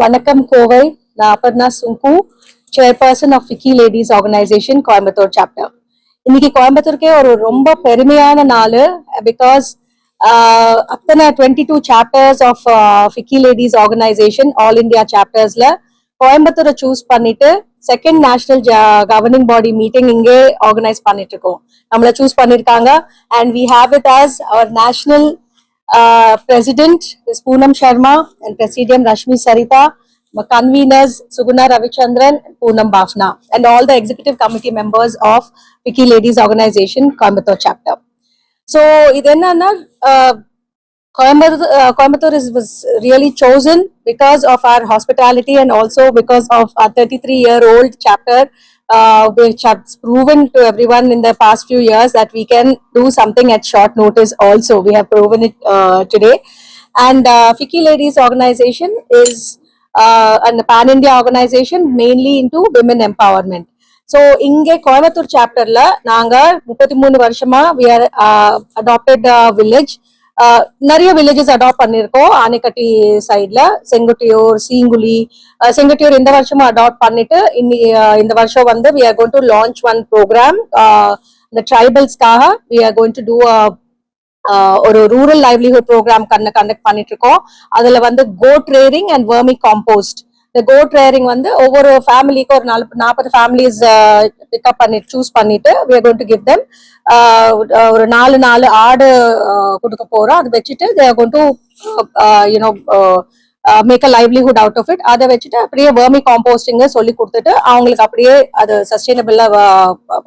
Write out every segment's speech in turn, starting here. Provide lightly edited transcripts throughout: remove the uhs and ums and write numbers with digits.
Vanakkam Kovai, நான் Aparna Sunku, chairperson of Vicky Ladies Organization, Coimbatore chapter. இன்னைக்கு கோயம்புத்தூருக்கே ஒரு ரொம்ப பெருமையான நாள் பிகாஸ் அத்தனை 22 chapters of Vicky Ladies Organization All India chaptersல கோயம்புத்தூரை சூஸ் பண்ணிட்டு second national governing body meeting இங்கே ஆர்கனைஸ் பண்ணிட்டு இருக்கோம். நம்மள சூஸ் பண்ணிருக்காங்க and we have it as our national President is Poonam Sharma and Presidium Rashmi Sarita, conveners Suguna Ravichandran, Poonam Bafna, and all the executive committee members of Vicky Ladies Organization, Coimbatore chapter. So, Coimbatore was really chosen because of our hospitality and also because of our 33-year-old chapter, which has proven to everyone in the past few years that we can do something at short notice also. We have proven it today. And Vicky Ladies Organization is a pan-India organization mainly into women empowerment. So, இங்கே கோயம்புத்தூர் சாப்டர்ல நாங்க 33 வருஷமா we are adopted village. நிறைய villages adapt பண்ணிருக்கோம். ஆனைக்கட்டி சைட்ல செங்குட்டியூர், சீங்குழி, செங்குட்டியூர் இந்த வருஷமும் adapt பண்ணிட்டு இந்த வருஷம் வந்து we are going to launch one program the tribals-காக we are going to do ஒரு ரூரல் லைவ்லிஹுட் ப்ரோக்ராம் கண்டக்ட் பண்ணிட்டு இருக்கோம். அதுல வந்து goat rearing and vermicompost. இந்த கோட் ரேரிங் வந்து ஒவ்வொரு ஃபேமிலிக்கு ஒரு 40 ஃபேமிலிஸ் பிக்கப் பண்ணிட்டு சூஸ் பண்ணிட்டு we are going to give them ஒரு 4 ஆடு கொடுக்க போறோம். அது வச்சுட்டு they are going to make a livelihood out of it. அதை வச்சுட்டு அப்படியே வெர்மி காம்போஸ்டிங்க சொல்லி கொடுத்துட்டு அவங்களுக்கு அப்படியே அது சஸ்டைனபிளா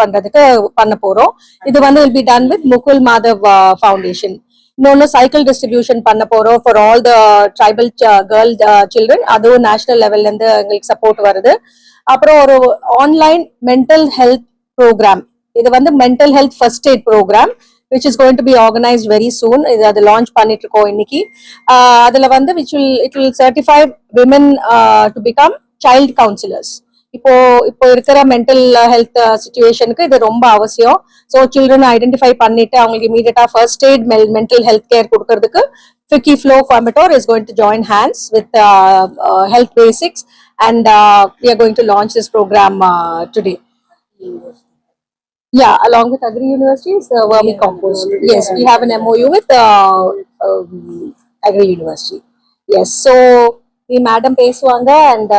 பண்றதுக்கு பண்ண போறோம். இது வந்து will be done with Mukul Madhav foundation. இன்னொன்னு சைக்கிள் டிஸ்ட்ரிபியூஷன் பண்ண போறோம் for all the tribal girl children. அதுவும் நேஷனல் லெவல்ல இருந்து எங்களுக்கு சப்போர்ட் வருது. அப்புறம் ஒரு ஆன்லைன் மென்டல் ஹெல்த் ப்ரோக்ராம். இது வந்து mental health first aid program which is going to be organized very soon. இது launch பண்ணிட்டு இருக்கோம் இன்னைக்கு. அதுல வந்து it will certify women to become child counselors. இப்போ இருக்கிற மென்டல் ஹெல்த் சிச்சுவேஷனுக்கு இது ரொம்ப அவசியம். ஸோ சில்ட்ரன் ஐடென்டிஃபை பண்ணிட்டு அவங்களுக்கு இமீடியட்டா first eight mental health care கொடுக்கறதுக்கு Vicky Flow Coimbatore is going to join hands with Health Basics and we are going to launch this program today. Yeah, along with Agri University is the vermi compost. Yes, we have an MOU with Agri University. Yes, so we madam பேசுவாங்க and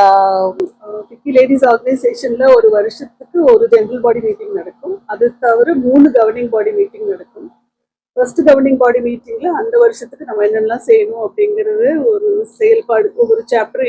Vicky Ladies Organizationல ஒரு வருஷத்துக்கு ஒரு general body meeting நடக்கும். அது தவிர 3 governing body meeting நடக்கும். First governing பாடி மீட்டிங்ல அந்த வருஷத்துக்கு நம்ம என்னெல்லாம் செய்யணும் அப்படிங்கிறது ஒரு செயல்பாடு ஒவ்வொரு சாப்டர்